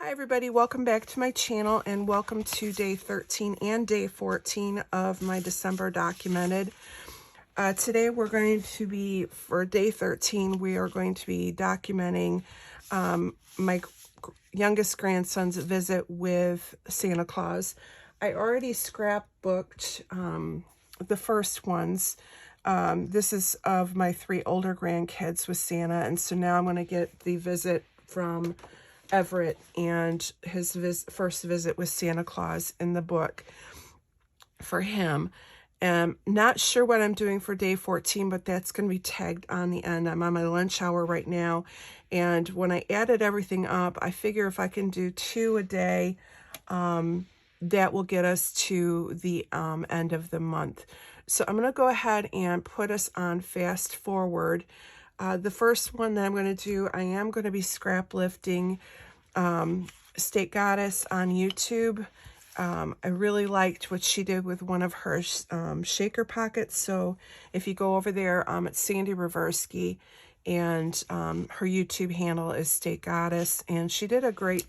Hi everybody, welcome back to my channel and welcome to day 13 and day 14 of my December documented. Today we're going to be, for day 13, we are going to be documenting my youngest grandson's visit with Santa Claus. I already scrapbooked the first ones. This is of my 3 older grandkids with Santa, and so now I'm going to get the visit from Everett and his first visit with Santa Claus in the book for him. Not sure what I'm doing for day 14, but that's going to be tagged on the end. I'm on my lunch hour right now, and when I added everything up, I figure if I can do 2 a day, that will get us to the end of the month. So I'm going to go ahead and put us on fast forward. The first one that I'm going to do, I am going to be scrap lifting State Goddess on YouTube. I really liked what she did with one of her shaker pockets. So if you go over there, it's Sandy Reversky, and her YouTube handle is State Goddess. And she did a great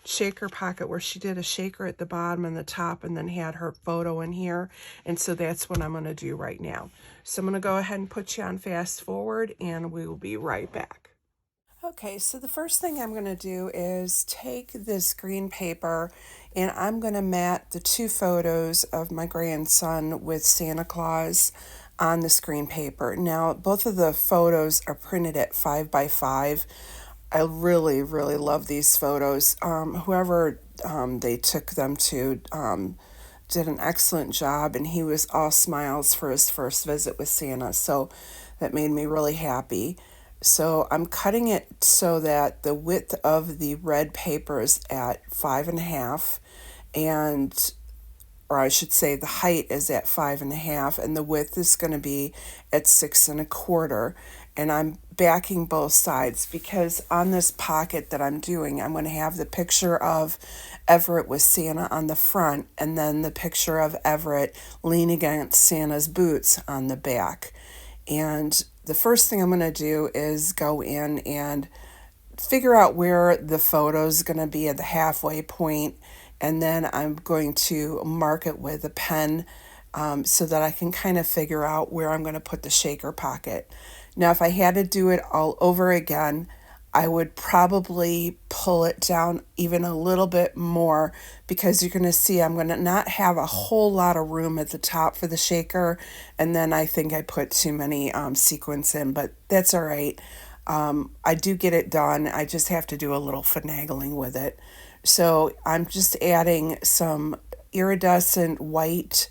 shaker pocket where she did a shaker at the bottom and the top and then had her photo in here. And so that's what I'm going to do right now. So I'm going to go ahead and put you on fast forward and we will be right back. Okay, so the first thing I'm going to do is take this green paper and I'm going to mat the 2 photos of my grandson with Santa Claus on the screen paper. Now, both of the photos are printed at 5 by 5. I really, really love these photos. Whoever they took them to did an excellent job, and he was all smiles for his first visit with Santa, so that made me really happy. So I'm cutting it so that the width of the red paper is at 5.5, and, or I should say the height is at 5.5, and the width is going to be at 6.25. And I'm backing both sides because on this pocket that I'm doing, I'm going to have the picture of Everett with Santa on the front, and then the picture of Everett leaning against Santa's boots on the back. And the first thing I'm going to do is go in and figure out where the photo is going to be at the halfway point, and then I'm going to mark it with a pen so that I can kind of figure out where I'm going to put the shaker pocket. Now, if I had to do it all over again, I would probably pull it down even a little bit more because you're going to see I'm going to not have a whole lot of room at the top for the shaker. And then I think I put too many sequins in, but that's all right. I do get it done. I just have to do a little finagling with it. So I'm just adding some iridescent white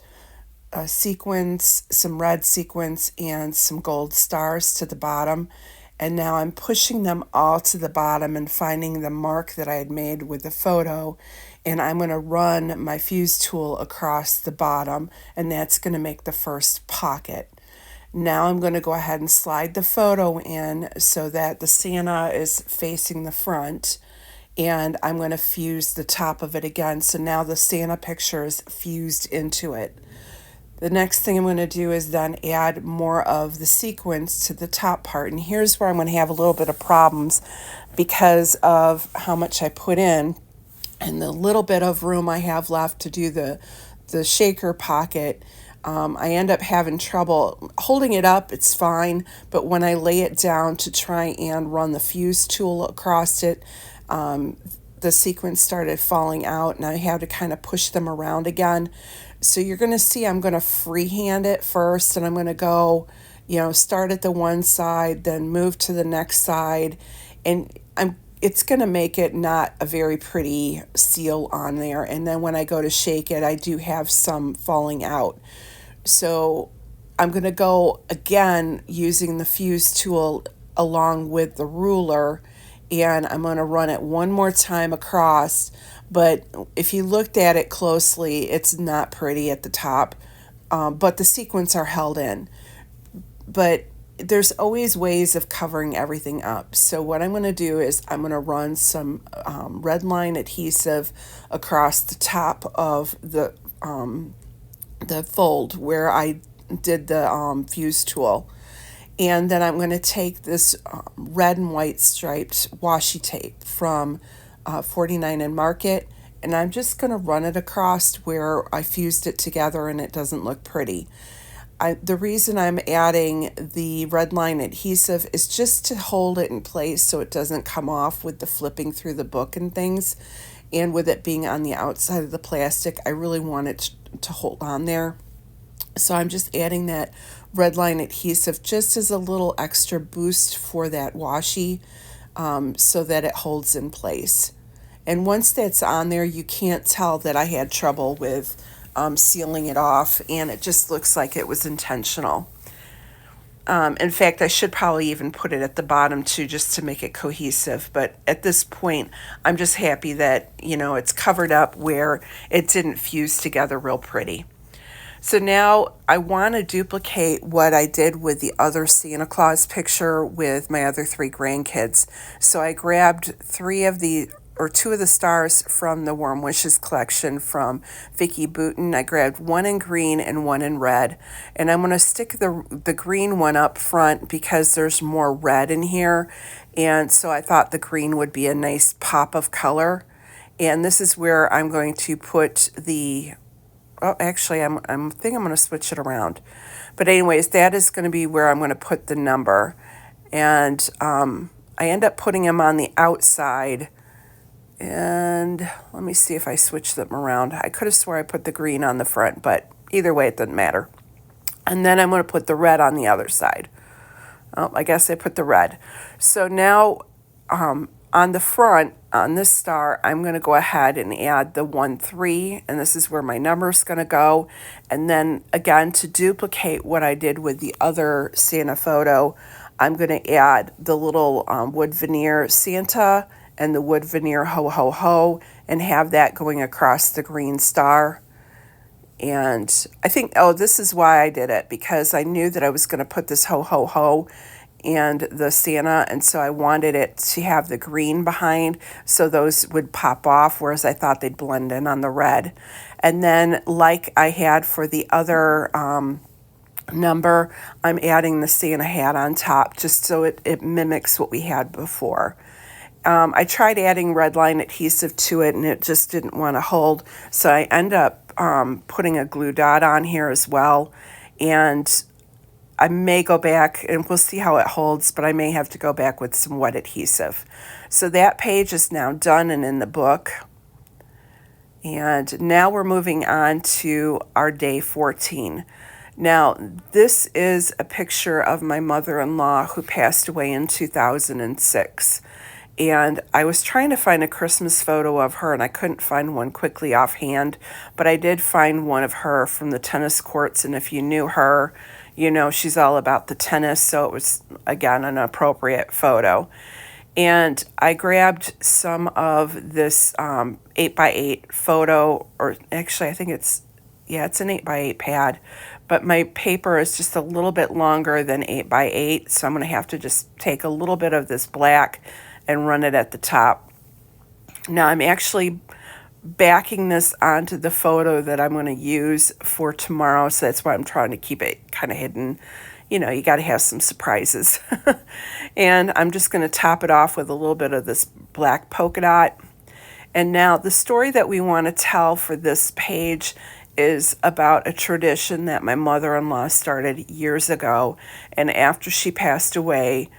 sequins, some red sequins, and some gold stars to the bottom. And now I'm pushing them all to the bottom and finding the mark that I had made with the photo. And I'm going to run my fuse tool across the bottom, and that's going to make the first pocket. Now I'm going to go ahead and slide the photo in so that the Santa is facing the front. And I'm going to fuse the top of it again. So now the Santa picture is fused into it. The next thing I'm going to do is then add more of the sequins to the top part. And here's where I'm going to have a little bit of problems because of how much I put in and the little bit of room I have left to do the shaker pocket. I end up having trouble holding it up. It's fine. But when I lay it down to try and run the fuse tool across it, the sequins started falling out and I had to kind of push them around again. So you're going to see I'm going to freehand it first, and I'm going to go, start at the one side, then move to the next side, and it's going to make it not a very pretty seal on there. And then when I go to shake it, I do have some falling out. So I'm going to go again using the fuse tool along with the ruler, and I'm going to run it one more time across. But if you looked at it closely, it's not pretty at the top, but the sequins are held in. But there's always ways of covering everything up. So what I'm going to do is I'm going to run some red line adhesive across the top of the fold where I did the fuse tool. And then I'm going to take this red and white striped washi tape from 49 and Market, and I'm just going to run it across where I fused it together and it doesn't look pretty. The reason I'm adding the red line adhesive is just to hold it in place so it doesn't come off with the flipping through the book and things. And with it being on the outside of the plastic, I really want it to hold on there. So I'm just adding that red line adhesive just as a little extra boost for that washi, so that it holds in place. And once that's on there, you can't tell that I had trouble with sealing it off, and it just looks like it was intentional. In fact, I should probably even put it at the bottom too, just to make it cohesive. But at this point, I'm just happy that, it's covered up where it didn't fuse together real pretty. So now I want to duplicate what I did with the other Santa Claus picture with my other 3 grandkids. So I grabbed 2 of the stars from the Warm Wishes collection from Vicki Boutin. I grabbed one in green and one in red. And I'm going to stick the green one up front because there's more red in here. And so I thought the green would be a nice pop of color. And this is where I'm going to put actually, I think I'm going to switch it around. But anyways, that is going to be where I'm going to put the number. And I end up putting them on the outside. And let me see if I switch them around. I could have swore I put the green on the front, but either way, it doesn't matter. And then I'm going to put the red on the other side. Oh, I guess I put the red. So now on the front, on this star, I'm going to go ahead and add the 1-3, and this is where my number is going to go. And then again, to duplicate what I did with the other Santa photo, I'm going to add the little wood veneer Santa and the wood veneer ho ho ho, and have that going across the green star. And I think, this is why I did it, because I knew that I was going to put this ho ho ho and the Santa, and so I wanted it to have the green behind so those would pop off, whereas I thought they'd blend in on the red. And then like I had for the other number, I'm adding the Santa hat on top just so it mimics what we had before. I tried adding red line adhesive to it and it just didn't want to hold, so I end up putting a glue dot on here as well. And I may go back and we'll see how it holds, but I may have to go back with some wet adhesive. So that page is now done and in the book. And now we're moving on to our day 14. Now, this is a picture of my mother-in-law who passed away in 2006. And I was trying to find a Christmas photo of her, and I couldn't find one quickly offhand, but I did find one of her from the tennis courts. And if you knew her, she's all about the tennis, so it was, again, an appropriate photo. And I grabbed some of this 8x8 photo, or actually I think it's an 8x8 pad, but my paper is just a little bit longer than 8x8, so I'm going to have to just take a little bit of this black and run it at the top. Now I'm actually backing this onto the photo that I'm going to use for tomorrow, so that's why I'm trying to keep it kind of hidden. You got to have some surprises. And I'm just going to top it off with a little bit of this black polka dot. And now the story that we want to tell for this page is about a tradition that my mother-in-law started years ago. And after she passed away,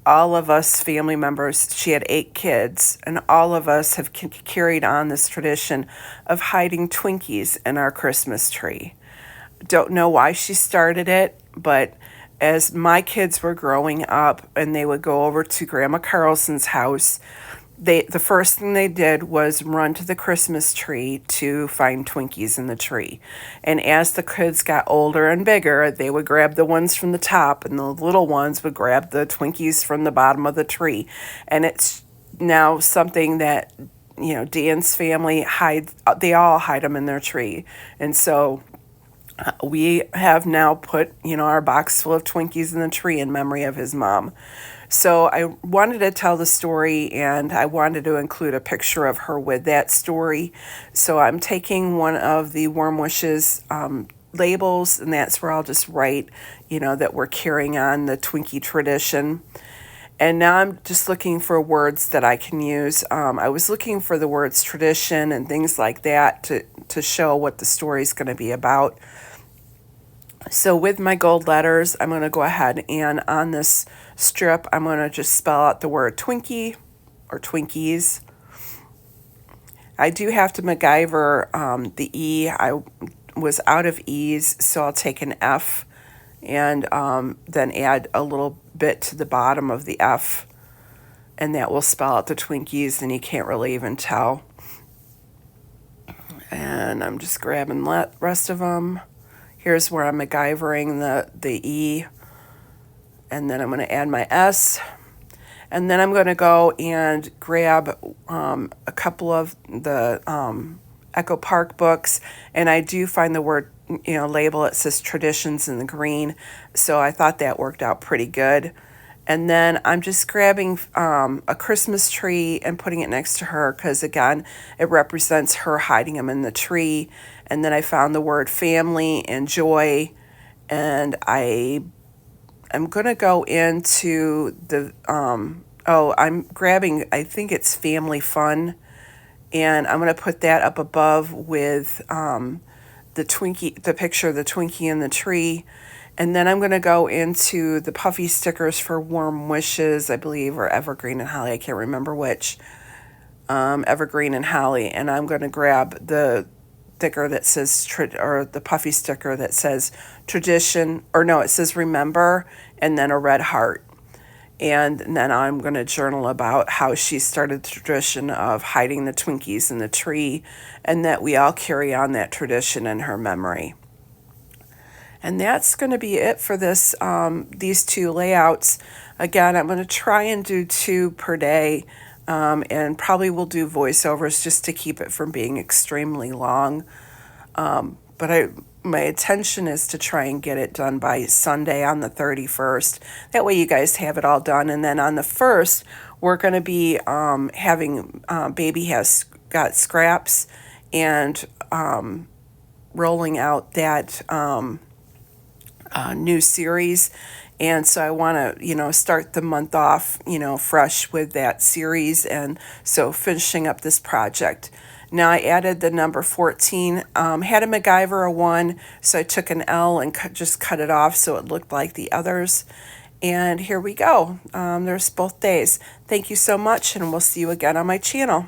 all of us family members, she had 8 kids, and all of us have carried on this tradition of hiding Twinkies in our Christmas tree. Don't know why she started it, but as my kids were growing up and they would go over to Grandma Carlson's house, the first thing they did was run to the Christmas tree to find Twinkies in the tree. And as the kids got older and bigger, they would grab the ones from the top, and the little ones would grab the Twinkies from the bottom of the tree. And it's now something that, Dan's family they all hide them in their tree. And so we have now put, our box full of Twinkies in the tree in memory of his mom. So I wanted to tell the story, and I wanted to include a picture of her with that story. So I'm taking one of the Warm Wishes labels, and that's where I'll just write, that we're carrying on the Twinkie tradition. And now I'm just looking for words that I can use. I was looking for the words tradition and things like that to show what the story is going to be about. So with my gold letters, I'm going to go ahead and on this strip, I'm going to just spell out the word Twinkie or Twinkies. I do have to MacGyver the E. I was out of E's, so I'll take an F and then add a little bit to the bottom of the F, and that will spell out the Twinkies, and you can't really even tell. And I'm just grabbing the rest of them. Here's where I'm MacGyvering the E, and then I'm going to add my S. And then I'm going to go and grab a couple of the Echo Park books, and I do find the word, label, it says traditions in the green, so I thought that worked out pretty good. And then I'm just grabbing a Christmas tree and putting it next to her because, again, it represents her hiding them in the tree. And then I found the word family and joy, and I'm going to go into the, I'm grabbing, I think it's family fun, and I'm going to put that up above with the picture of the Twinkie in the tree. And then I'm going to go into the puffy stickers for Warm Wishes, I believe, or Evergreen and Holly. I can't remember which. Evergreen and Holly. And I'm going to grab the sticker that says, or the puffy sticker that says tradition, or no, it says remember, and then a red heart. And then I'm going to journal about how she started the tradition of hiding the Twinkies in the tree, and that we all carry on that tradition in her memory. And that's going to be it for this these two layouts. Again, I'm going to try and do 2 per day, and probably will do voiceovers just to keep it from being extremely long. But my intention is to try and get it done by Sunday on the 31st. That way you guys have it all done. And then on the 1st, we're going to be having Baby Has Got Scraps and rolling out that new series. And so I want to, start the month off, fresh with that series. And so finishing up this project. Now I added the number 14, had a MacGyver a 1, so I took an L and just cut it off so it looked like the others. And here we go. There's both days. Thank you so much, and we'll see you again on my channel.